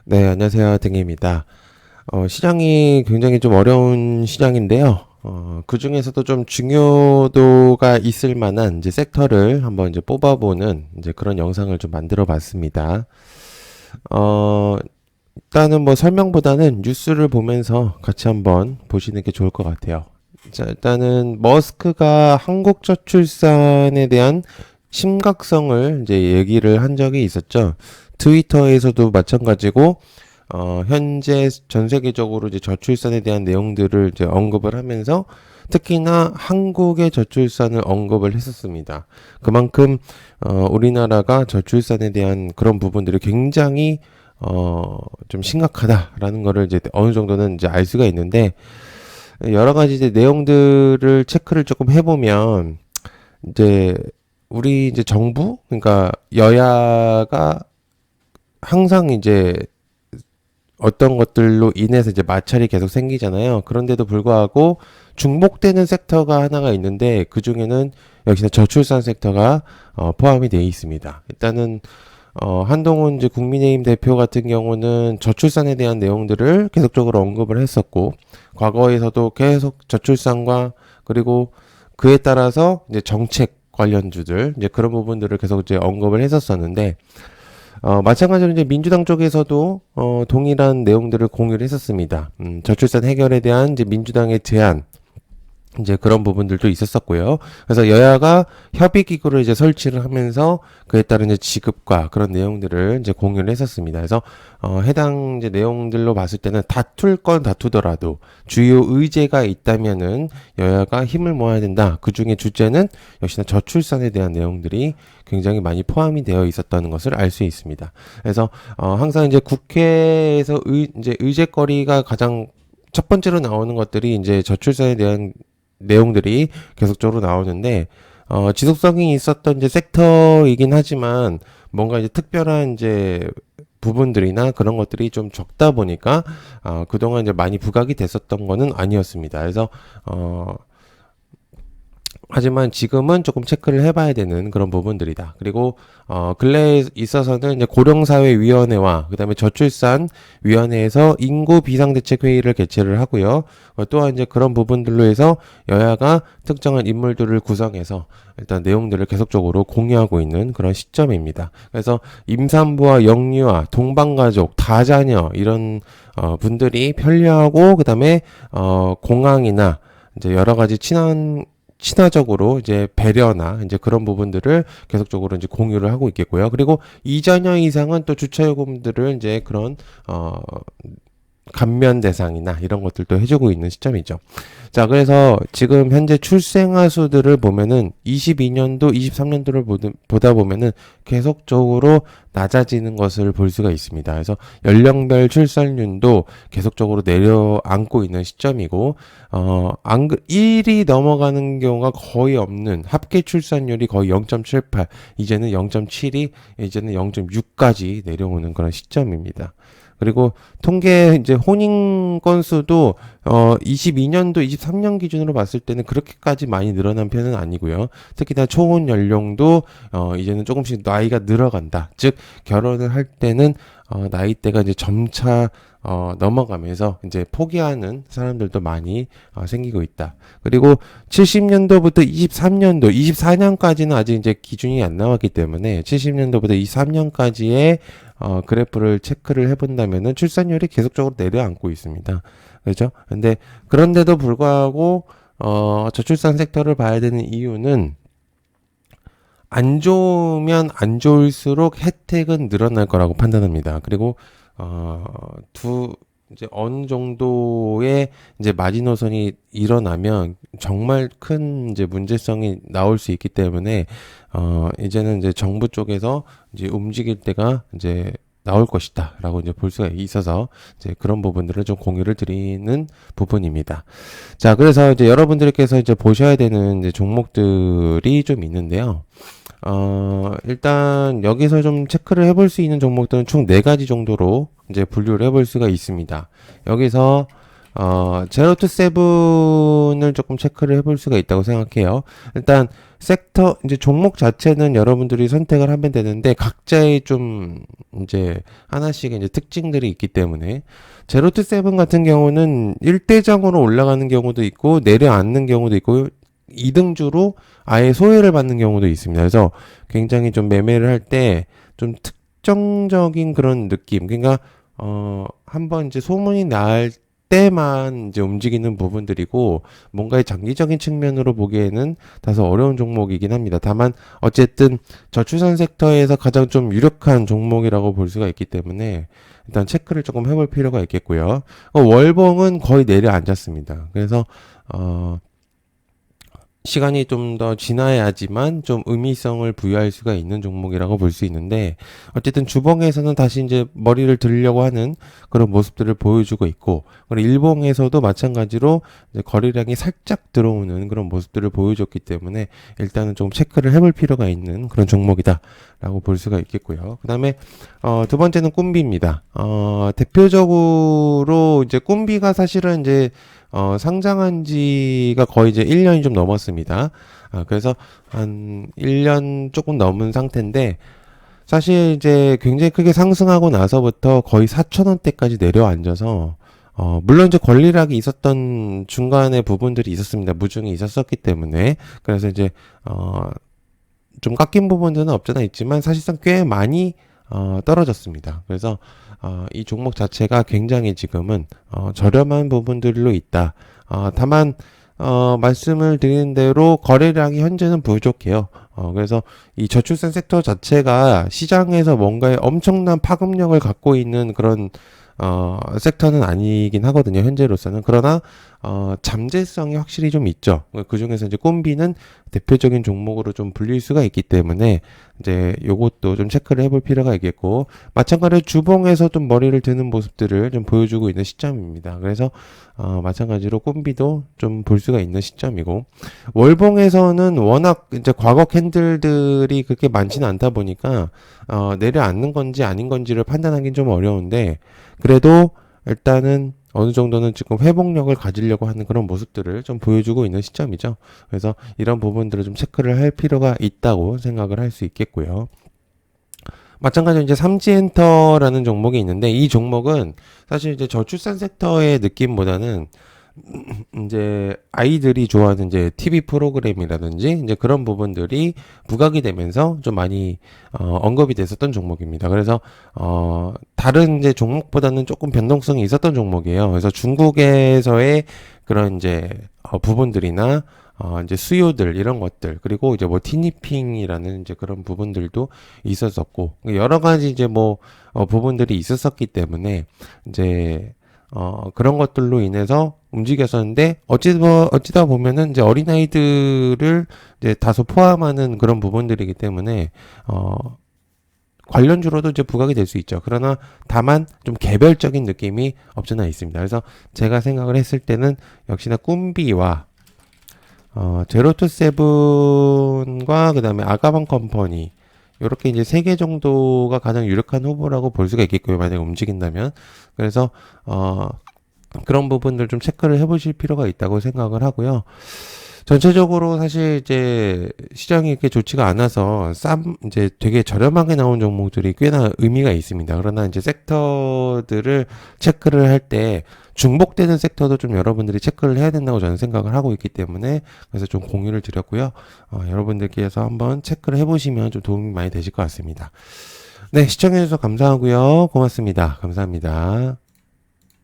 네, 안녕하세요. 등입니다. 시장이 굉장히 좀 어려운 시장인데요. 그 중에서도 좀 중요도가 있을 만한 이제 섹터를 한번 이제 뽑아보는 이제 그런 영상을 좀 만들어 봤습니다. 어, 일단은 뭐 설명보다는 뉴스를 보면서 같이 한번 보시는 게 좋을 것 같아요. 자, 일단은 머스크가 한국 저출산에 대한 심각성을 이제 얘기를 한 적이 있었죠. 트위터에서도 마찬가지고 현재 전 세계적으로 이제 저출산에 대한 내용들을 이제 언급을 하면서 특히나 한국의 저출산을 언급을 했었습니다. 그만큼 우리나라가 저출산에 대한 그런 부분들이 굉장히 좀 심각하다라는 거를 이제 어느 정도는 이제 알 수가 있는데 여러 가지 이제 내용들을 체크를 조금 해보면 이제 우리 이제 정부 그러니까 여야가 항상 이제 어떤 것들로 인해서 이제 마찰이 계속 생기잖아요. 그런데도 불구하고 중복되는 섹터가 하나가 있는데 그 중에는 역시나 저출산 섹터가 포함이 되어 있습니다. 일단은 한동훈 이제 국민의힘 대표 같은 경우는 저출산에 대한 내용들을 계속적으로 언급을 했었고 과거에서도 계속 저출산과 그리고 그에 따라서 이제 정책 관련주들 이제 그런 부분들을 계속 이제 언급을 했었었는데 마찬가지로 이제 민주당 쪽에서도 동일한 내용들을 공유를 했었습니다. 저출산 해결에 대한 이제 민주당의 제안 이제 그런 부분들도 있었었고요. 그래서 여야가 협의기구를 이제 설치를 하면서 그에 따른 이제 지급과 그런 내용들을 이제 공유를 했었습니다. 그래서 해당 이제 내용들로 봤을 때는 다툴 건 다투더라도 주요 의제가 있다면은 여야가 힘을 모아야 된다. 그 중에 주제는 역시나 저출산에 대한 내용들이 굉장히 많이 포함이 되어 있었다는 것을 알 수 있습니다. 그래서 항상 이제 국회에서 이제 의제거리가 가장 첫 번째로 나오는 것들이 이제 저출산에 대한 내용들이 계속적으로 나오는데 지속성이 있었던 이제 섹터이긴 하지만 뭔가 이제 특별한 이제 부분들이나 그런 것들이 좀 적다 보니까 그동안 이제 많이 부각이 됐었던 거는 아니었습니다. 그래서 하지만 지금은 조금 체크를 해봐야 되는 그런 부분들이다. 그리고 근래에 있어서는 이제 고령사회위원회와 그다음에 저출산위원회에서 인구 비상대책회의를 개최를 하고요. 또한 이제 그런 부분들로 해서 여야가 특정한 인물들을 구성해서 일단 내용들을 계속적으로 공유하고 있는 그런 시점입니다. 그래서 임산부와 영유아, 동반가족, 다자녀 이런 분들이 편리하고 그다음에 공항이나 이제 여러 가지 친화적으로 이제 배려나 이제 그런 부분들을 계속적으로 이제 공유를 하고 있겠고요. 그리고 이자녀 이상은 또 주차 요금들을 이제 그런 감면 대상이나 이런 것들도 해주고 있는 시점이죠. 자, 그래서 지금 현재 출생아 수들을 보면은 22년도, 23년도를 보다 보면은 계속적으로 낮아지는 것을 볼 수가 있습니다. 그래서 연령별 출산율도 계속적으로 내려앉고 있는 시점이고, 1이 넘어가는 경우가 거의 없는 합계 출산율이 거의 0.78, 이제는 0.72, 이제는 0.6까지 내려오는 그런 시점입니다. 그리고 통계 이제 혼인 건수도 22년도 23년 기준으로 봤을 때는 그렇게까지 많이 늘어난 편은 아니고요. 특히나 초혼 연령도 이제는 조금씩 나이가 늘어간다. 즉 결혼을 할 때는 나이대가 이제 점차 넘어가면서 이제 포기하는 사람들도 많이 생기고 있다. 그리고 70년도부터 23년도, 24년까지는 아직 이제 기준이 안 나왔기 때문에 70년도부터 23년까지의 그래프를 체크를 해본다면은 출산율이 계속적으로 내려앉고 있습니다. 그죠? 근데 그런데도 불구하고 저출산 섹터를 봐야 되는 이유는 안 좋으면 안 좋을수록 혜택은 늘어날 거라고 판단합니다. 그리고 이제 어느 정도의 이제 마지노선이 일어나면 정말 큰 이제 문제성이 나올 수 있기 때문에 이제는 이제 정부 쪽에서 이제 움직일 때가 이제 나올 것이다라고 이제 볼 수가 있어서 이제 그런 부분들을 좀 공유를 드리는 부분입니다. 자, 그래서 이제 여러분들께서 이제 보셔야 되는 이제 종목들이 좀 있는데요. 일단 여기서 좀 체크를 해볼 수 있는 종목들은 총 4가지 정도로 이제 분류를 해볼 수가 있습니다. 여기서 제로 투 세븐을 조금 체크를 해볼 수가 있다고 생각해요. 일단 섹터 이제 종목 자체는 여러분들이 선택을 하면 되는데 각자의 좀 이제 하나씩 이제 특징들이 있기 때문에 제로 투 세븐 같은 경우는 일대장으로 올라가는 경우도 있고 내려앉는 경우도 있고 2등주로 아예 소외를 받는 경우도 있습니다. 그래서 굉장히 좀 매매를 할 때 좀 특정적인 그런 느낌. 그러니까 한번 이제 소문이 날 때만 이제 움직이는 부분들이고 뭔가의 장기적인 측면으로 보기에는 다소 어려운 종목이긴 합니다. 다만 어쨌든 저출산 섹터에서 가장 좀 유력한 종목이라고 볼 수가 있기 때문에 일단 체크를 조금 해볼 필요가 있겠고요. 월봉은 거의 내려앉았습니다. 그래서 시간이 좀 더 지나야지만 좀 의미성을 부여할 수가 있는 종목이라고 볼 수 있는데 어쨌든 주봉에서는 다시 이제 머리를 들려고 하는 그런 모습들을 보여주고 있고 그리고 일봉에서도 마찬가지로 이제 거래량이 살짝 들어오는 그런 모습들을 보여줬기 때문에 일단은 좀 체크를 해볼 필요가 있는 그런 종목이다라고 볼 수가 있겠고요. 그다음에 두 번째는 꿈비입니다. 대표적으로 이제 꿈비가 사실은 이제 상장한 지가 거의 이제 1년이 좀 넘었습니다. 그래서 한 1년 조금 넘은 상태인데, 사실 이제 굉장히 크게 상승하고 나서부터 거의 4,000원대까지 내려앉아서, 물론 이제 권리락이 있었던 중간에 부분들이 있었습니다. 무중이 있었었기 때문에. 그래서 이제, 좀 깎인 부분들은 없잖아 있지만, 사실상 꽤 많이, 떨어졌습니다. 그래서, 이 종목 자체가 굉장히 지금은 저렴한 부분들로 있다. 다만 말씀을 드린 대로 거래량이 현재는 부족해요. 그래서 이 저출산 섹터 자체가 시장에서 뭔가의 엄청난 파급력을 갖고 있는 그런 섹터는 아니긴 하거든요. 현재로서는. 그러나 잠재성이 확실히 좀 있죠. 그 중에서 이제 꿈비는 대표적인 종목으로 좀 불릴 수가 있기 때문에 이제 요것도 좀 체크를 해볼 필요가 있겠고, 마찬가지로 주봉에서 좀 머리를 드는 모습들을 좀 보여주고 있는 시점입니다. 그래서 마찬가지로 꿈비도 좀 볼 수가 있는 시점이고, 월봉에서는 워낙 이제 과거 캔들들이 그렇게 많지는 않다 보니까 내려앉는 건지 아닌 건지를 판단하기는 좀 어려운데, 그래도 일단은 어느 정도는 지금 회복력을 가지려고 하는 그런 모습들을 좀 보여주고 있는 시점이죠. 그래서 이런 부분들을 좀 체크를 할 필요가 있다고 생각을 할 수 있겠고요. 마찬가지로 이제 삼지엔터라는 종목이 있는데, 이 종목은 사실 이제 저출산 섹터의 느낌보다는 이제 아이들이 좋아하는 이제 TV 프로그램이라든지 이제 그런 부분들이 부각이 되면서 좀 많이 언급이 됐었던 종목입니다. 그래서 다른 이제 종목보다는 조금 변동성이 있었던 종목이에요. 그래서 중국에서의 그런 이제 부분들이나 이제 수요들 이런 것들 그리고 이제 뭐 티니핑이라는 이제 그런 부분들도 있었었고 여러 가지 이제 뭐 부분들이 있었었기 때문에 이제 그런 것들로 인해서 움직였었는데, 어찌다 보면은 이제 어린아이들을 이제 다소 포함하는 그런 부분들이기 때문에, 관련주로도 이제 부각이 될 수 있죠. 그러나 다만 좀 개별적인 느낌이 없지는 있습니다. 그래서 제가 생각을 했을 때는 역시나 꿈비와 제로투 세븐과 그 다음에 아가방 컴퍼니 요렇게 이제 3개 정도가 가장 유력한 후보라고 볼 수가 있겠고요. 만약에 움직인다면. 그래서 그런 부분들 좀 체크를 해보실 필요가 있다고 생각을 하고요. 전체적으로 사실 이제 시장이 이렇게 좋지가 않아서 이제 되게 저렴하게 나온 종목들이 꽤나 의미가 있습니다. 그러나 이제 섹터들을 체크를 할 때 중복되는 섹터도 좀 여러분들이 체크를 해야 된다고 저는 생각을 하고 있기 때문에 그래서 좀 공유를 드렸고요. 여러분들께서 한번 체크를 해보시면 좀 도움이 많이 되실 것 같습니다. 네, 시청해주셔서 감사하고요. 고맙습니다. 감사합니다.